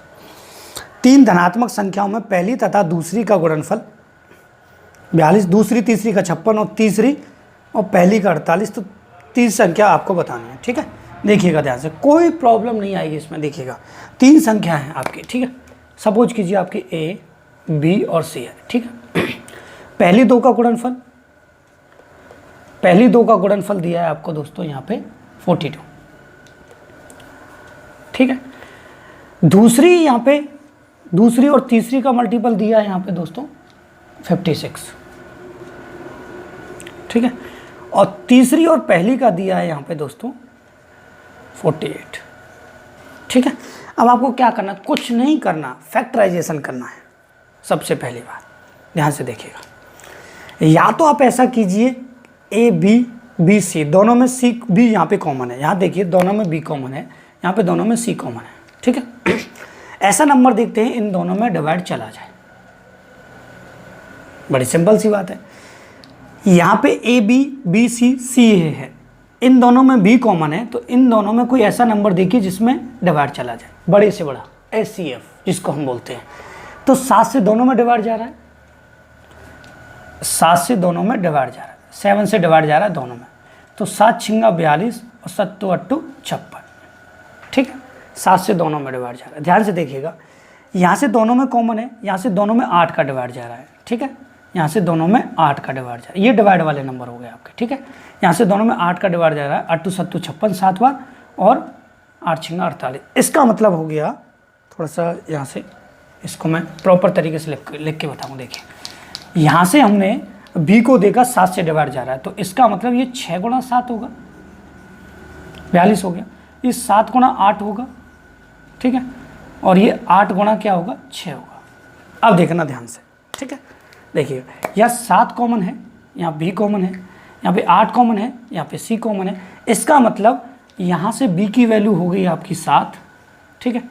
3 धनात्मक संख्याओं में पहली तथा दूसरी का गुणनफल 42, दूसरी तीसरी का 56 और तीसरी और पहली का 48। तो 30 संख्या आपको बतानी है। ठीक है, देखिएगा ध्यान से, कोई प्रॉब्लम नहीं आएगी इसमें। देखिएगा 3 संख्या हैं आपकी। ठीक है, सपोज कीजिए आपकी ए, बी और सी है। ठीक है, पहली 2 का गुणनफल, पहली 2 का गुणनफल दिया है आपको दोस्तों यहाँ पे 42। ठीक है, दूसरी यहाँ पे दूसरी और तीसरी का मल्टीपल दिया है यहाँ पे दोस्तों 56। ठीक है, और तीसरी और पहली का दिया है यहाँ पे दोस्तों 48। ठीक है, अब आपको क्या करना, कुछ नहीं करना, फैक्टराइजेशन करना है। सबसे पहली बात ध्यान से देखिएगा, या तो आप ऐसा कीजिए ए बी, बी सी, दोनों में सी बी यहाँ पे कॉमन है। यहाँ देखिए दोनों में बी कॉमन है, यहाँ पे दोनों में सी कॉमन है। ठीक है, ऐसा नंबर देखते हैं इन दोनों में डिवाइड चला जाए। बड़ी सिंपल सी बात है, यहाँ पे ए बी, बी सी, सी ए है, इन दोनों में बी कॉमन है, तो इन दोनों में कोई ऐसा नंबर देखिए जिसमें डिवाइड चला जाए, बड़े से बड़ा, HCF जिसको हम बोलते हैं। तो 7 से दोनों में डिवाइड जा रहा है, 7 से दोनों में डिवाइड जा रहा है, 7 से डिवाइड जा रहा है दोनों में। तो 7 छिंगा 42 और 7 अट्टू 56। ठीक है, 7 से दोनों में डिवाइड जा रहा है। ध्यान से देखिएगा, यहाँ से दोनों में कॉमन है, यहाँ से दोनों में 8 का डिवाइड जा रहा है। ठीक है, यहाँ से दोनों में 8 का डिवाइड जा रहा है, ये डिवाइड वाले नंबर हो गए आपके। ठीक है, यहाँ से दोनों में 8 का डिवाइड जा रहा है, 8 7 56 7 बार और 8 छिंगा 48। इसका मतलब हो गया, थोड़ा सा यहाँ से इसको मैं प्रॉपर तरीके से लिख के बताऊँ। देखिए, यहाँ से हमने बी को देखा 7 से डिवाइड जा रहा है, तो इसका मतलब ये 6 गुणा 7 होगा, 42 हो गया। ये 7 गुणा 8 होगा। ठीक है, और ये 8 गुणा क्या होगा 6 होगा। अब देखना ध्यान से। ठीक है, देखिए यहाँ 7 कॉमन है, यहाँ बी कॉमन है, यहाँ पे 8 कॉमन है, यहाँ पे सी कॉमन है। इसका मतलब यहाँ से बी की वैल्यू हो गई आपकी 7। ठीक है,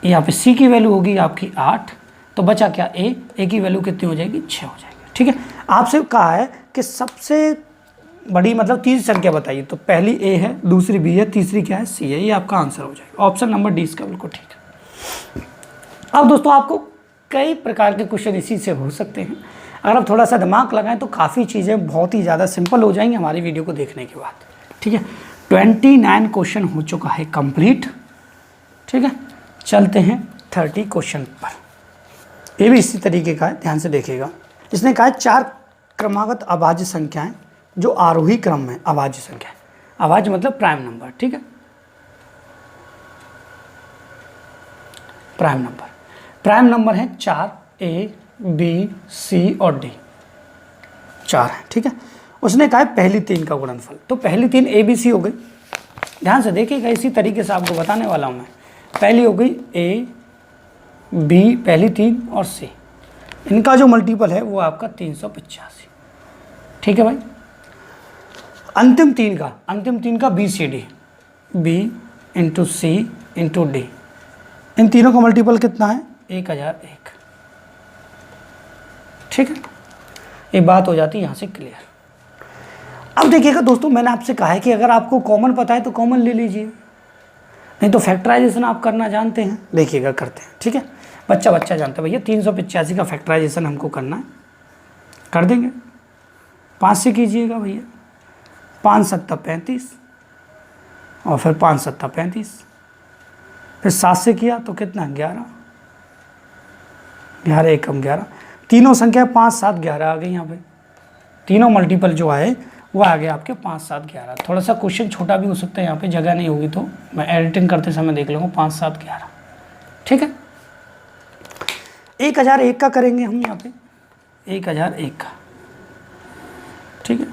यहाँ पे सी की वैल्यू होगी आपकी 8। तो बचा क्या, ए की वैल्यू कितनी हो जाएगी 6 हो जाएगी। ठीक है, आपसे कहा है कि सबसे बड़ी मतलब तीसरी संख्या बताइए, तो पहली ए है, दूसरी बी है, तीसरी क्या है सी है। ये आपका आंसर हो जाएगा, ऑप्शन नंबर डी इसका बिल्कुल ठीक है। अब दोस्तों आपको कई प्रकार के क्वेश्चन इसी से हो सकते हैं, अगर आप थोड़ा सा दिमाग लगाएं तो काफ़ी चीज़ें बहुत ही ज़्यादा सिंपल हो जाएंगी हमारी वीडियो को देखने के बाद। ठीक है, 29 क्वेश्चन हो चुका है कंप्लीट। ठीक है, चलते हैं 30 क्वेश्चन पर। ये भी इसी तरीके का है, ध्यान से देखिएगा। इसने कहा है 4 क्रमागत अभाज्य संख्याएं जो आरोही क्रम में अभाज्य संख्या है। अभाज्य मतलब प्राइम नंबर। ठीक है, प्राइम नंबर, प्राइम नंबर है 4, A, B, C और D, 4 है। ठीक है, उसने कहा है पहली 3 का गुणनफल, तो पहली 3 ABC हो गई। ध्यान से देखिएगा, इसी तरीके से आपको बताने वाला हूँ मैं। पहली हो गई A, B पहली 3 और C, इनका जो मल्टीपल है वो आपका 385। ठीक है भाई। अंतिम 3 का BCD, B into C into D, इन तीनों का मल्टीपल कितना है 1001। ठीक है, ये बात हो जाती है यहाँ से क्लियर। अब देखिएगा दोस्तों, मैंने आपसे कहा है कि अगर आपको कॉमन पता है तो कॉमन ले लीजिए, नहीं तो फैक्टराइजेशन आप करना जानते हैं। देखिएगा करते हैं, ठीक है, बच्चा जानता है भैया 385 का फैक्टराइजेशन हमको करना है, कर देंगे। 5 से कीजिएगा भैया, 5 सत्ता 35 और फिर 5 सत्ता 35, फिर 7 से किया तो कितना 11, 11 एकम 11, तीनों संख्या 5 7 11 आ गई यहाँ पे। तीनों मल्टीपल जो आए वो आ गया आपके 5 7 11। थोड़ा सा क्वेश्चन छोटा भी हो सकता है, यहाँ पे जगह नहीं होगी तो मैं एडिटिंग करते समय देख लूँगा। 5 7 11, ठीक है। 1001 का करेंगे हम यहाँ पे, 1001 का, ठीक है।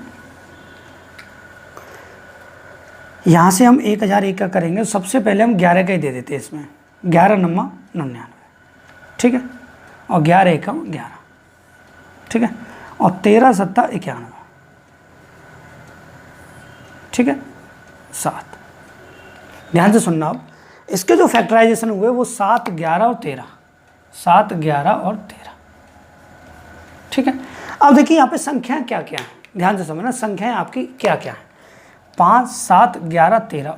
यहाँ से हम 1001 का करेंगे, सबसे पहले हम 11 का ही दे देते हैं इसमें, 11 नम्मा 99, ठीक है, और 11 एकम 11, ठीक है, और 13 सत्ता 91, ठीक है, 7। ध्यान से सुनना, अब इसके जो फैक्टराइजेशन हुए वो 7 11 और 13, 7 11 और 13, ठीक है। अब देखिए यहाँ पे संख्याएं क्या क्या हैं, ध्यान से समझना, संख्याएं आपकी क्या क्या हैं। 5 7 11 13,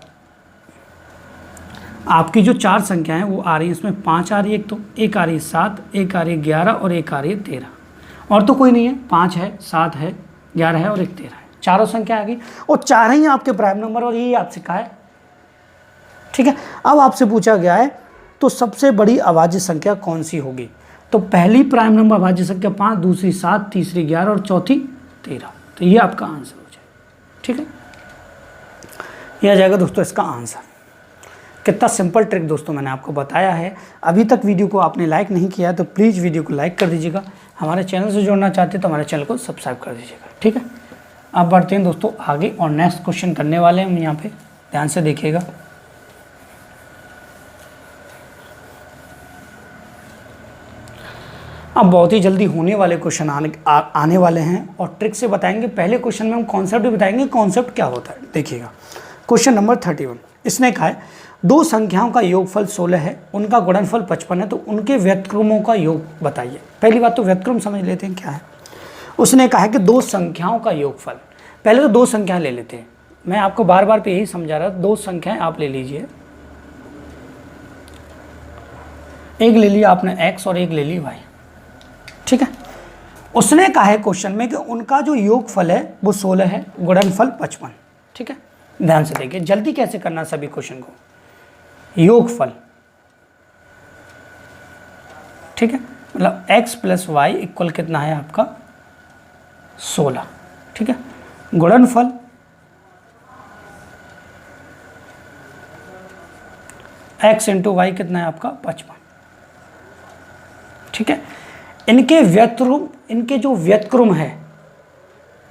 आपकी जो 4 संख्याएं हैं वो आ रही है, इसमें 5 आ रही है, एक आ रही है 7, एक आ रही है 11 और एक आ रही है 13, और तो कोई नहीं है, 5 है 7 है 11 है और एक 13 है, चारों संख्या आ गई, और 4 ही आपके प्राइम नंबर, और यही आपसे कहा है, ठीक है। अब आपसे पूछा गया है तो सबसे बड़ी अभाज्य संख्या कौन सी होगी, तो पहली प्राइम नंबर अभाज्य संख्या 5, दूसरी 7, तीसरी 11 और चौथी 13, तो ये आपका आंसर हो जाएगा, ठीक है। यह आ जाएगा दोस्तों इसका आंसर। कितना सिंपल ट्रिक दोस्तों मैंने आपको बताया है। अभी तक वीडियो को आपने लाइक नहीं किया है तो प्लीज़ वीडियो को लाइक कर दीजिएगा। हमारे चैनल से जुड़ना चाहते हैं तो हमारे चैनल को सब्सक्राइब कर दीजिएगा, ठीक है। अब बढ़ते हैं दोस्तों आगे और नेक्स्ट क्वेश्चन करने वाले हैं हम यहाँ पे, ध्यान से देखिएगा। अब बहुत ही जल्दी होने वाले क्वेश्चन आने वाले हैं और ट्रिक से बताएंगे। पहले क्वेश्चन में हम कॉन्सेप्ट भी बताएंगे, कॉन्सेप्ट क्या होता है। देखिएगा क्वेश्चन नंबर 31, इसने कहा है 2 संख्याओं का योगफल 16 है, उनका गुणनफल 55 है, तो उनके व्यतक्रमों का योग बताइए। पहली बात तो व्यतक्रम समझ लेते हैं क्या है। उसने कहा है कि 2 संख्याओं का योगफल, पहले तो 2 संख्याएं ले लेते हैं। मैं आपको बार बार पे यही समझा रहा, 2 संख्याएं आप ले लीजिए, एक ले लिया आपने x और एक ले ली y, ठीक है। उसने कहा है क्वेश्चन में कि उनका जो योगफल है वो 16 है, गुणनफल 55, ठीक है। ध्यान से देखिए, जल्दी कैसे करना सभी क्वेश्चन को। योगफल, ठीक है, मतलब x प्लस वाई इक्वल कितना है आपका 16, ठीक है। गुणनफल x इंटू वाई कितना है आपका 55, ठीक है। इनके व्यतक्रम, इनके जो व्यतक्रम है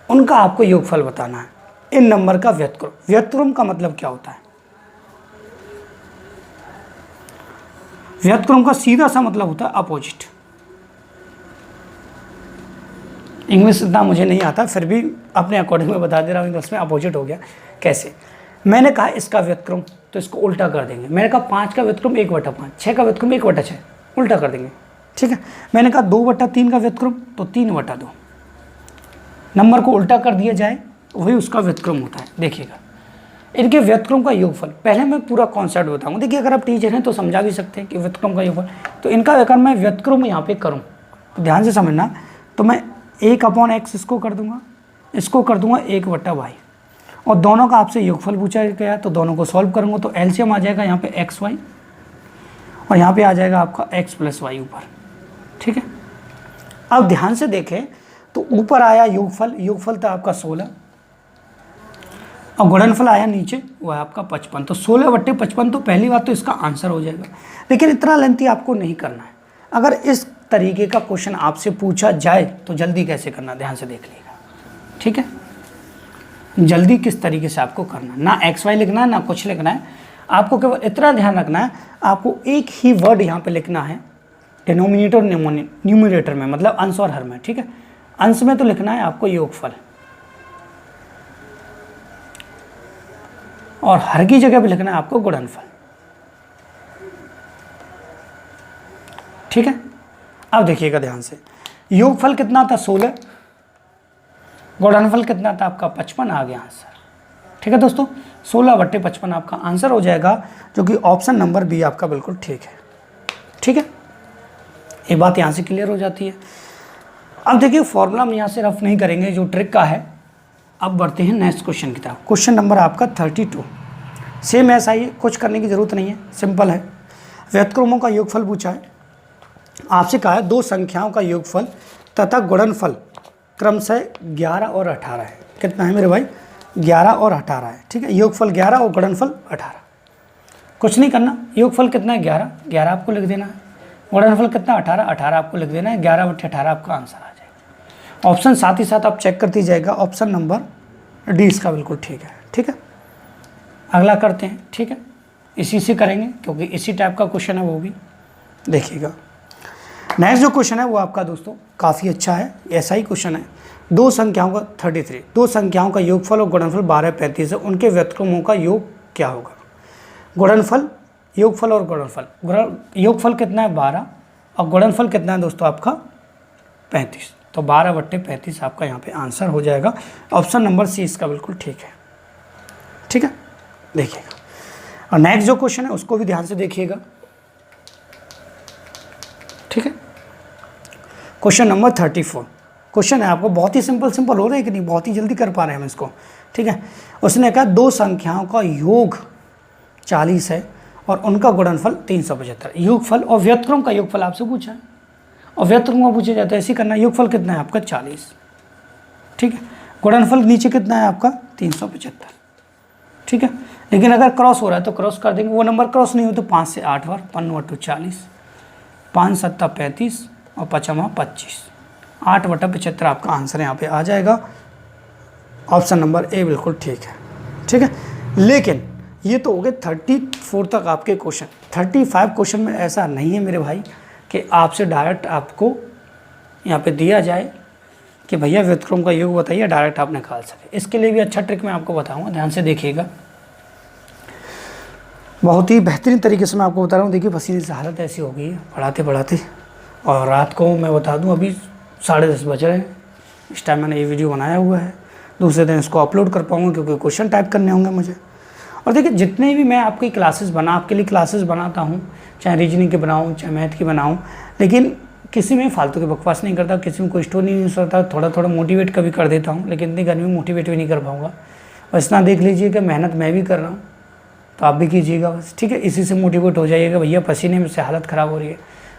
उनका आपको योगफल बताना है। इन नंबर का व्यतक्रम, व्यतक्रम का मतलब क्या होता है, व्यतक्रम का सीधा सा मतलब होता है अपोजिट। इंग्लिश इतना मुझे नहीं आता, फिर भी अपने अकॉर्डिंग में बता दे रहा हूँ, उसमें अपोजिट हो गया। कैसे, मैंने कहा इसका व्यतक्रम तो इसको उल्टा कर देंगे। मैंने कहा 5 का व्यतक्रम 1/5, 6 का व्यतक्रम 1/6, उल्टा कर देंगे, ठीक है। मैंने कहा 2/3 का व्यतक्रम तो 3/2, नंबर को उल्टा कर दिया जाए वही उसका व्यतक्रम होता है। देखिएगा इनके व्यतक्रम का योगफल, पहले मैं पूरा कॉन्सेप्ट बताऊंगा। देखिए अगर आप टीचर हैं तो समझा भी सकते हैं कि व्यतक्रम का योगफल, तो इनका अगर मैं व्यतक्रम यहाँ पे करूँ तो ध्यान से समझना, तो मैं 1/x इसको कर दूंगा, इसको कर दूंगा 1/y, और दोनों का आपसे योगफल पूछा गया तो दोनों को सॉल्व करूँगा तो एलसीएम आ जाएगा यहाँ पे xy, और यहाँ पे आ जाएगा आपका x प्लस वाई ऊपर, ठीक है। अब ध्यान से देखें तो ऊपर आया योगफल, योगफल था आपका 16, और गुणनफल आया नीचे वो है आपका 55, तो 16/55 तो पहली बात तो इसका आंसर हो जाएगा। लेकिन इतना लेंथी आपको नहीं करना है। अगर इस तरीके का क्वेश्चन आपसे पूछा जाए तो जल्दी कैसे करना, ध्यान से देख लीजिएगा, ठीक है। जल्दी किस तरीके से आपको करना है, ना एक्स वाई लिखना है ना कुछ लिखना है, आपको केवल इतना ध्यान रखना है, आपको एक ही वर्ड यहाँ पे लिखना है डिनोमिनेटर और न्यूमरेटर में, मतलब अंश और हर में, ठीक है। अंश में तो लिखना है आपको योगफल, और हर की जगह पे लिखना है आपको गुणनफल, ठीक है। अब देखिएगा ध्यान से, योगफल कितना था 16, गुणनफल कितना था आपका 55, आ गया आंसर, ठीक है दोस्तों। 16/55 आपका आंसर हो जाएगा, जो कि ऑप्शन नंबर बी आपका बिल्कुल ठीक है, ठीक है। ये बात यहाँ से क्लियर हो जाती है। अब देखिए फॉर्मूला हम यहाँ से रफ नहीं करेंगे, जो ट्रिक का है। अब बढ़ते हैं नेक्स्ट क्वेश्चन की तरफ। क्वेश्चन नंबर आपका 32, सेम ऐसा ही, कुछ करने की ज़रूरत नहीं है, सिंपल है। व्युत्क्रमों का योगफल पूछा है, आपसे कहा है दो संख्याओं का योगफल तथा गुणनफल क्रमशः 11 और 18 है। कितना है मेरे भाई, 11 और 18 है, ठीक है। योगफल 11 और गुणनफल 18। कुछ नहीं करना, योगफल कितना है 11, 11 आपको लिख देना है, गुणनफल कितना 18, 18 आपको लिख देना है, 11/18 आपका आंसर आ जाएगा। ऑप्शन साथ ही साथ आप चेक करती जाएगा, ऑप्शन नंबर डी इसका बिल्कुल ठीक है, ठीक है। अगला करते हैं, ठीक है, इसी से करेंगे क्योंकि इसी टाइप का क्वेश्चन है वो भी। देखिएगा नेक्स्ट जो क्वेश्चन है वो आपका दोस्तों काफ़ी अच्छा है, ऐसा ही क्वेश्चन है। दो संख्याओं का 33, दो संख्याओं का योगफल और गुणनफल 12, 35 है, उनके व्युत्क्रमों का योग क्या होगा। गुणनफल, योगफल और गुणनफल, योगफल कितना है 12 और गुणनफल कितना है दोस्तों आपका 35, तो 12/35 आपका यहाँ पे आंसर हो जाएगा। ऑप्शन नंबर सी इसका बिल्कुल ठीक है, ठीक है। देखिएगा और नेक्स्ट जो क्वेश्चन है उसको भी ध्यान से देखिएगा, ठीक है। क्वेश्चन नंबर 34 क्वेश्चन है आपको, बहुत ही सिंपल हो रहा है कि नहीं, बहुत ही जल्दी कर पा रहे हैं हम इसको, ठीक है। उसने कहा दो संख्याओं का योग 40 है और उनका गुणनफल 375। योगफल और व्युत्क्रम का योगफल आपसे पूछा है, और व्युत्क्रम का पूछा जाता है, ऐसे करना। योगफल कितना है आपका 40, ठीक है। गुणनफल नीचे कितना है आपका 375, ठीक है। लेकिन अगर क्रॉस हो रहा है तो क्रॉस कर देंगे, वो नंबर क्रॉस नहीं हो तो 5 से 8 बार, 5 × 40, 5 × 7 = 35 और 5 × 25, 8/75 आपका आंसर यहाँ पे आ जाएगा। ऑप्शन नंबर ए बिल्कुल ठीक है, ठीक है। लेकिन ये तो हो गए 34 तक आपके क्वेश्चन। 35 क्वेश्चन में ऐसा नहीं है मेरे भाई कि आपसे डायरेक्ट आपको यहाँ पे दिया जाए कि भैया व्युत्क्रम का योग बताइए, डायरेक्ट आप निकाल सके। इसके लिए भी अच्छा ट्रिक मैं आपको बताऊँगा, ध्यान से देखिएगा। बहुत ही बेहतरीन तरीके से मैं आपको बता रहा हूँ। देखिए पसीने से हालत ऐसी हो गई है पढ़ाते पढ़ाते, और रात को मैं बता दूँ अभी 10:30 बज रहे हैं। इस टाइम मैंने ये वीडियो बनाया हुआ है, दूसरे दिन इसको अपलोड कर पाऊँगा क्योंकि क्वेश्चन टाइप करने होंगे मुझे। और देखिए जितने भी मैं आपकी क्लासेस आपके लिए क्लासेस बनाता हूँ, चाहे रीजनिंग की बनाऊँ चाहे मैथ की बनाऊँ, लेकिन किसी में फालतू की बकवास नहीं करता, किसी में कोई स्टोरी नहीं सोचता। थोड़ा थोड़ा मोटिवेट कभी कर देता हूँ, लेकिन इतनी गर्मी में मोटिवेट भी नहीं कर पाऊँगा। बस इतना देख लीजिए कि मेहनत मैं भी कर रहा हूँ तो आप भी कीजिएगा बस, ठीक है। इसी से मोटिवेट हो जाइएगा, भैया पसीने में से हालत ख़राब हो रही है,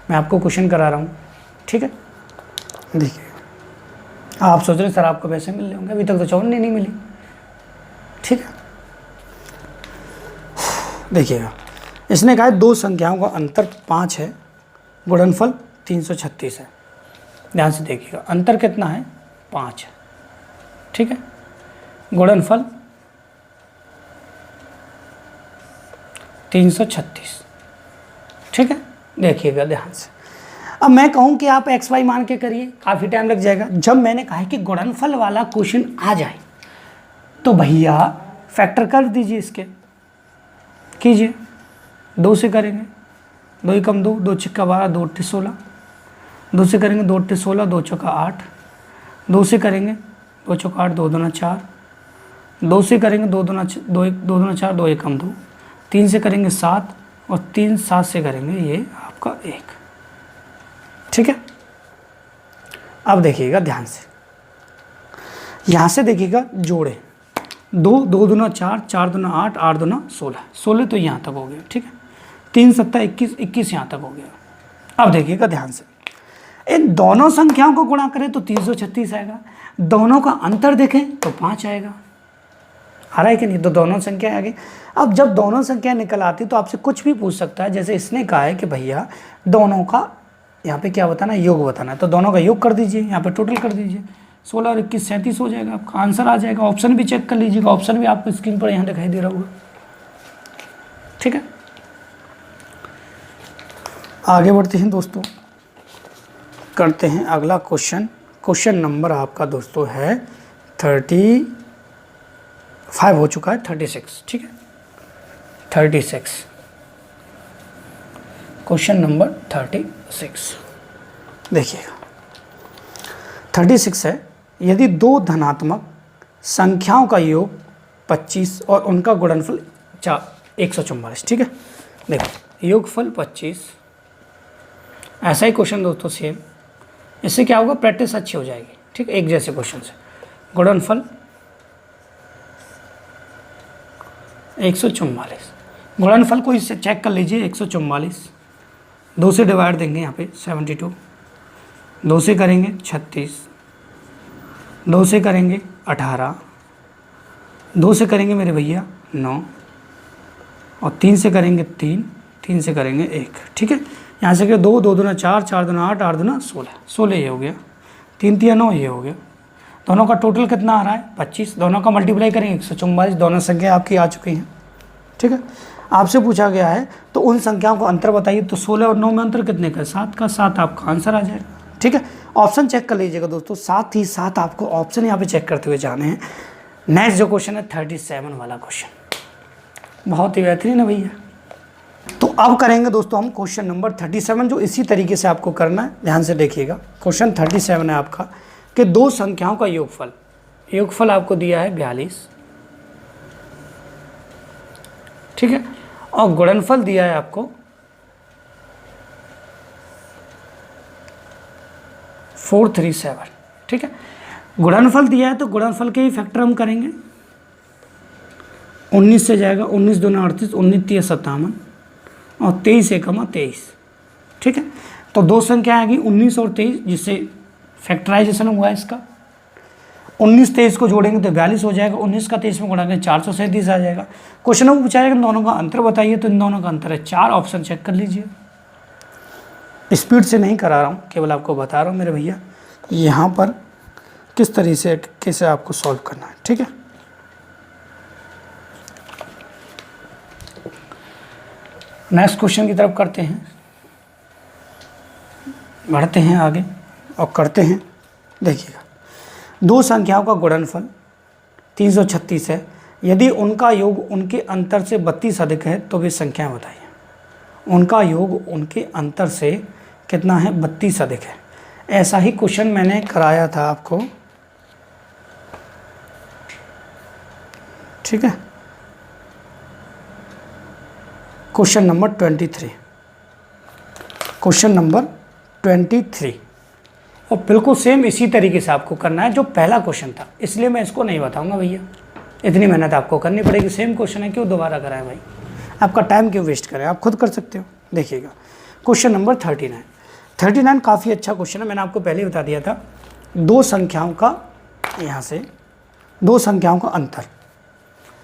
मैं आपको क्वेश्चन करा रहा हूँ, ठीक है। देखिए आप सोच रहे सर आपको पैसे मिल रहे होंगे, अभी तक तो 54 नहीं मिली, ठीक है। देखिएगा इसने कहा दो संख्याओं का अंतर 5 है, गुणनफल 336 है। ध्यान से देखिएगा, अंतर कितना है 5 है, ठीक है। गुणनफल 336, ठीक है। देखिएगा ध्यान से। अब मैं कहूँ कि आप एक्स वाई मान के करिए, काफ़ी टाइम लग जाएगा। जब मैंने कहा है कि गुणनफल वाला क्वेश्चन आ जाए तो भैया फैक्टर कर दीजिए, इसके कीजिए। 2 से करेंगे, 2 × 2 2 × 12, 2 × 16, 2 से करेंगे 2 × 16, 2 × 8, 2 से करेंगे 2 × 8, 2 × 4, 2 से करेंगे 2 × 4, 2 × 2, 3 से करेंगे 7 और 3 7 से करेंगे ये आपका 1, ठीक है। अब देखिएगा ध्यान से, यहाँ से देखिएगा जोड़े 2 2 दूना 4, 4 दूना 8, 8 दूना 16, 16 तो यहाँ तक हो गया, ठीक है। 3 × 7 = 21, 21 यहाँ तक हो गया। अब देखिएगा ध्यान से, इन दोनों संख्याओं को गुणा करें तो 336 आएगा, दोनों का अंतर देखें तो 5 आएगा। आ रहा है कि नहीं, तो दोनों संख्या आ गई। अब जब दोनों संख्या निकल आती तो आपसे कुछ भी पूछ सकता है, जैसे इसने कहा है कि भैया दोनों का यहाँ पे क्या बताना है, योग बताना है, तो दोनों का योग कर दीजिए, यहाँ पे टोटल कर दीजिए। 16 और 21 37 हो जाएगा, आपका आंसर आ जाएगा। ऑप्शन भी चेक कर लीजिएगा, ऑप्शन भी आपको स्क्रीन पर यहाँ दिखाई दे रहा होगा। ठीक है, आगे बढ़ते हैं दोस्तों, करते हैं अगला क्वेश्चन। क्वेश्चन नंबर आपका दोस्तों है 35 हो चुका है, 36। ठीक है, 36, क्वेश्चन नंबर 36 देखिएगा। 36 है, यदि दो धनात्मक संख्याओं का योग 25 और उनका गुणनफल 144। ठीक है, देखो योगफल 25, ऐसा ही क्वेश्चन दोस्तों सेम। इससे क्या होगा, प्रैक्टिस अच्छी हो जाएगी। ठीक है, एक जैसे क्वेश्चन से। गुणनफल 144, गुणनफल को इससे चेक कर लीजिए। 144 2 से डिवाइड देंगे, यहाँ पे 72, 2 से करेंगे 36, 2 से करेंगे 18, 2 से करेंगे मेरे भैया 9, और 3 से करेंगे 3, 3 से करेंगे 1। ठीक है, यहाँ से क्या 2 2 दूना 4, 4 दूना 8, 8 दूना 16, 16 ये हो गया, 3 3 9 ये हो गया। दोनों का टोटल कितना आ रहा है 25, दोनों का मल्टीप्लाई करेंगे 144, दोनों संख्या आपकी आ चुकी हैं। ठीक है, आपसे पूछा गया है तो उन संख्याओं को अंतर बताइए, तो 16 और 9 में अंतर कितने का, 7 का, 7 आपका आंसर आ जाएगा। ठीक है, ऑप्शन चेक कर लीजिएगा दोस्तों, साथ ही साथ आपको ऑप्शन यहाँ पे चेक करते हुए जाने हैं। नेक्स्ट जो क्वेश्चन है 37 वाला क्वेश्चन, बहुत ही बेहतरीन है भैया। तो अब करेंगे दोस्तों हम क्वेश्चन नंबर 37, जो इसी तरीके से आपको करना है, ध्यान से देखिएगा। क्वेश्चन 37 है आपका कि दो संख्याओं का योगफल, योगफल आपको दिया है 42। ठीक है, और गुणनफल दिया है आपको 437। ठीक है, गुणनफल दिया है तो गुणनफल के ही फैक्टर हम करेंगे। 19 से जाएगा, 19 दूना 38, 19 3 57, और 23 एकमा 23। ठीक है, तो दो संख्या आएगी 19 और 23, जिससे फैक्टराइजेशन हुआ है इसका। 19 23 को जोड़ेंगे तो 42 हो जाएगा, 19 का 23 में गुणा करेंगे 437 आ जाएगा। क्वेश्चन में पूछा जाएगा इन दोनों का अंतर बताइए, तो इन दोनों का अंतर है 4। ऑप्शन चेक कर लीजिए, स्पीड से नहीं करा रहा हूँ, केवल आपको बता रहा हूँ मेरे भैया यहाँ पर किस तरीके से आपको सॉल्व करना है। ठीक है, नेक्स्ट क्वेश्चन की तरफ करते हैं, बढ़ते हैं आगे और करते हैं। देखिएगा, दो संख्याओं का गुणनफल 336 है, यदि उनका योग उनके अंतर से 32 अधिक है तो वे संख्याएं बताइए। उनका योग उनके अंतर से कितना है, 32 अधिक है। ऐसा ही क्वेश्चन मैंने कराया था आपको। ठीक है, क्वेश्चन नंबर 23, क्वेश्चन नंबर 23, और बिल्कुल सेम इसी तरीके से आपको करना है जो पहला क्वेश्चन था, इसलिए मैं इसको नहीं बताऊंगा भैया, इतनी मेहनत आपको करनी पड़ेगी। सेम क्वेश्चन है, क्यों दोबारा कराएं भाई, आपका टाइम क्यों वेस्ट करें, आप खुद कर सकते हो। देखिएगा, क्वेश्चन नंबर 39 काफ़ी अच्छा क्वेश्चन है, मैंने आपको पहले ही बता दिया था। दो संख्याओं का, यहाँ से दो संख्याओं का अंतर,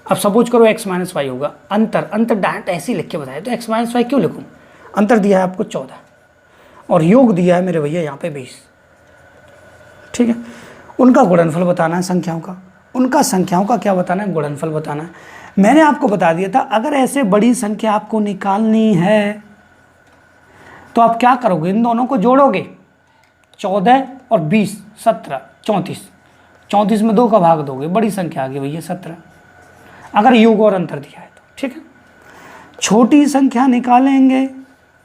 अब सपोज करो x - y होगा। अंतर डायरेक्ट ऐसे ही लिख के बताया, तो x - y क्यों लिखूँ। अंतर दिया है आपको 14 और योग दिया है मेरे भैया यहाँ पे 20। ठीक है, उनका गुणनफल बताना है संख्याओं का, उनका संख्याओं का क्या बताना है, गुणनफल बताना है। मैंने आपको बता दिया था अगर ऐसे बड़ी संख्या आपको निकालनी है तो आप क्या करोगे, इन दोनों को जोड़ोगे। 14 और 20 17 34, 34 में 2 का भाग दोगे, बड़ी संख्या आ गई भैया 17, अगर योग और अंतर दिया है तो। ठीक है, छोटी संख्या निकालेंगे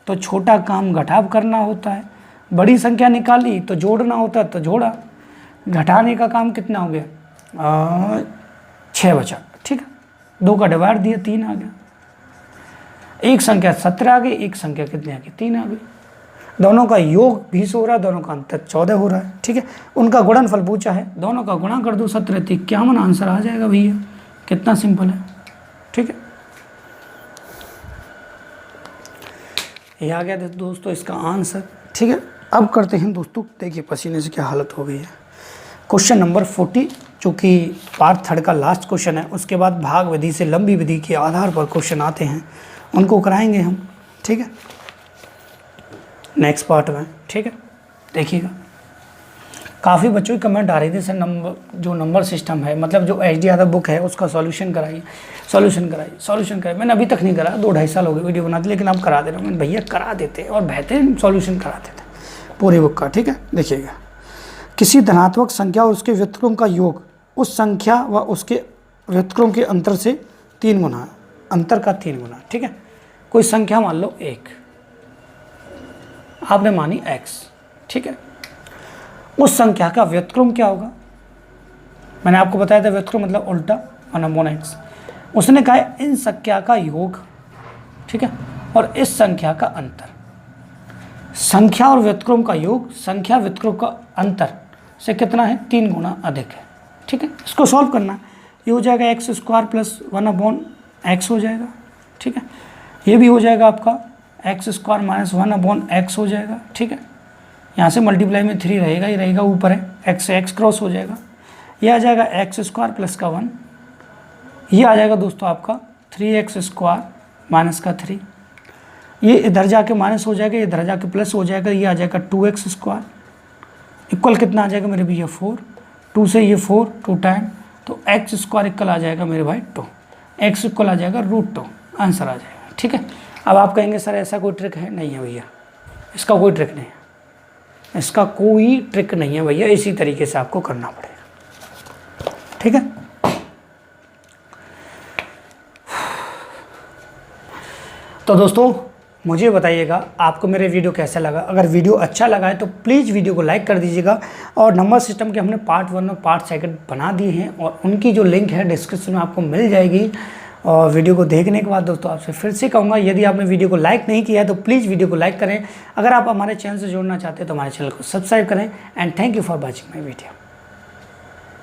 तो छोटा काम घटाव करना होता है, बड़ी संख्या निकाली तो जोड़ना होता है, तो जोड़ा। घटाने का काम कितना हो गया, 6 बचा। ठीक है, 2 का डिवाइड दिया 3 आ गया, एक संख्या 17 आ गई, एक संख्या कितनी आ गई, 3 आ गई। दोनों का योग 20 हो रहा है, दोनों का अंतर 14 हो रहा है। ठीक है, उनका गुणनफल पूछा है, दोनों का गुणा कर दो, 17 × 51 आंसर आ जाएगा भैया, कितना सिंपल है। ठीक है, ये आ गया दोस्तों इसका आंसर। ठीक है, अब करते हैं दोस्तों, देखिए पसीने से क्या हालत हो गई है। क्वेश्चन नंबर 40, जो कि पार्ट 3 का लास्ट क्वेश्चन है, उसके बाद भाग विधि से लंबी विधि के आधार पर क्वेश्चन आते हैं, उनको कराएंगे हम। ठीक है, नेक्स्ट पार्ट में। ठीक है, देखिएगा काफ़ी बच्चों की कमेंट आ रही थी, सर नंबर सिस्टम है, मतलब जो एच डी यादव बुक है उसका सॉल्यूशन कराइए, सॉल्यूशन कराइए। मैंने अभी तक नहीं करा, 2-2.5 साल हो गए वीडियो बनाते, लेकिन आप करा दे रहे हो। मैंने भैया करा देते और बेहतरीन सॉल्यूशन करा देते पूरी बुक का, ठीक है। देखिएगा, किसी धनात्मक संख्या और उसके व्युत्क्रम का योग उस संख्या व उसके व्युत्क्रम के अंतर से 3 गुना, अंतर का 3 गुना, ठीक है। कोई संख्या मान लो 1, आपने मानी x, ठीक है। उस संख्या का व्युत्क्रम क्या होगा, मैंने आपको बताया था व्युत्क्रम मतलब उल्टा 1/x। उसने कहा इन संख्या का योग, ठीक है, और इस संख्या का अंतर। संख्या और व्युत्क्रम का योग संख्या व्युत्क्रम का अंतर से कितना है, 3 गुना अधिक है, ठीक है। इसको सॉल्व करना है, ये हो जाएगा x² + 1/x हो जाएगा, ठीक है। ये भी हो जाएगा आपका x² - 1/x हो जाएगा, ठीक है। यहाँ से मल्टीप्लाई में 3 रहेगा ही रहेगा, ऊपर है x से x क्रॉस हो जाएगा। ये आ जाएगा x² + का 1, ये आ जाएगा दोस्तों आपका 3x² - का 3। ये इधर जाके माइनस हो जाएगा, इधर जाके प्लस हो जाएगा, ये आ जाएगा 2x² इक्वल कितना आ जाएगा मेरे भैया 4, 2 से ये 4 2 टाइम, तो x² इक्वल आ जाएगा मेरे भाई 2, x इक्वल आ जाएगा √2, आंसर आ जाएगा, ठीक है। अब आप कहेंगे सर ऐसा कोई ट्रिक है, नहीं है भैया, इसका कोई ट्रिक नहीं है, इसका कोई ट्रिक नहीं है भैया, इसी तरीके से आपको करना पड़ेगा, ठीक है। तो दोस्तों मुझे बताइएगा आपको मेरे वीडियो कैसा लगा। अगर वीडियो अच्छा लगा है तो प्लीज़ वीडियो को लाइक कर दीजिएगा, और नंबर सिस्टम के हमने पार्ट 1 और पार्ट 2 बना दिए हैं, और उनकी जो लिंक है डिस्क्रिप्शन में आपको मिल जाएगी। और वीडियो को देखने के बाद दोस्तों आपसे फिर से कहूँगा, यदि आपने वीडियो को लाइक नहीं किया है तो प्लीज़ वीडियो को लाइक करें। अगर आप हमारे चैनल से जुड़ना चाहते हैं तो हमारे चैनल को सब्सक्राइब करें। And thank you for watching my video.